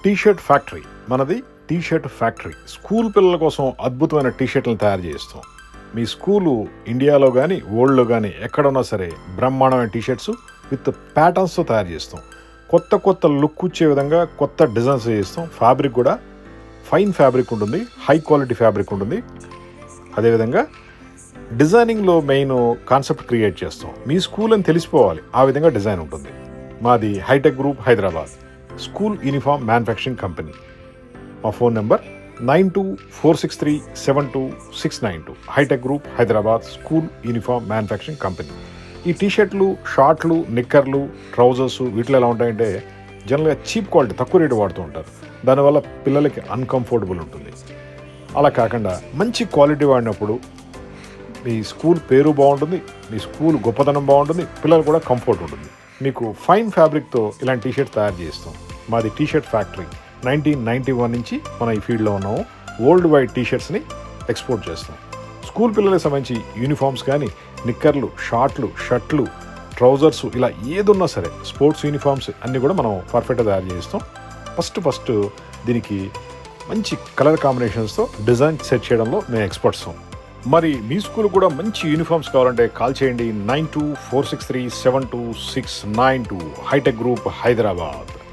T-shirt factory మనది. T-shirt factory school పిల్లల కోసం అద్భుతమైన టీ-షర్ట్లను తయారు చేస్తాం. మీ స్కూలు ఇండియాలో కానీ వరల్డ్లో కానీ ఎక్కడున్నా సరే బ్రహ్మాండమైన టీ-షర్ట్స్ విత్ ప్యాటర్న్స్తో తయారు చేస్తాం. కొత్త కొత్త లుక్ వచ్చే విధంగా కొత్త డిజైన్స్ చేస్తాం. ఫ్యాబ్రిక్ కూడా ఫైన్ ఫ్యాబ్రిక్ ఉంటుంది, హై క్వాలిటీ ఫ్యాబ్రిక్ ఉంటుంది. అదేవిధంగా డిజైనింగ్లో మెయిన్ కాన్సెప్ట్ క్రియేట్ చేస్తాం. మీ స్కూల్ అని తెలిసిపోవాలి, ఆ విధంగా డిజైన్ ఉంటుంది. మాది hitech group Hyderabad school uniform manufacturing company. మా phone number 9246372692. Hitech group Hyderabad school uniform manufacturing company. ఈ టీషర్ట్లు, షార్ట్లు, నిక్కర్లు, ట్రౌజర్స్ వీటిలో ఎలా ఉంటాయంటే జనరల్గా చీప్ క్వాలిటీ, తక్కువ రేటు వాడుతూ ఉంటారు. దానివల్ల పిల్లలకి అన్కంఫర్టబుల్ ఉంటుంది. అలా కాకుండా మంచి క్వాలిటీ వాడినప్పుడు మీ స్కూల్ పేరు బాగుంటుంది, మీ స్కూల్ గొప్పతనం బాగుంటుంది, పిల్లలు కూడా కంఫర్ట్ ఉంటుంది. మీకు ఫైన్ ఫ్యాబ్రిక్తో ఇలాంటి టీషర్ట్ తయారు చేస్తాం. మాది టీషర్ట్ ఫ్యాక్టరీ. 1991 నుంచి మనం ఈ ఫీల్డ్లో ఉన్నాము. వరల్డ్ వైడ్ టీషర్ట్స్ని ఎక్స్పోర్ట్ చేస్తాం. స్కూల్ పిల్లలకు సంబంధించి యూనిఫామ్స్ కానీ, నిక్కర్లు, షార్ట్లు, షర్ట్లు, ట్రౌజర్స్ ఇలా ఏదున్నా సరే స్పోర్ట్స్ యూనిఫామ్స్ అన్నీ కూడా మనం పర్ఫెక్ట్గా తయారు చేస్తాం. ఫస్ట్ దీనికి మంచి కలర్ కాంబినేషన్స్తో డిజైన్ సెట్ చేయడంలో మేము ఎక్స్పర్ట్స్. మరి మీ స్కూల్ కూడా మంచి యూనిఫామ్స్ కావాలంటే కాల్ చేయండి. 9246372692. Hitech group Hyderabad.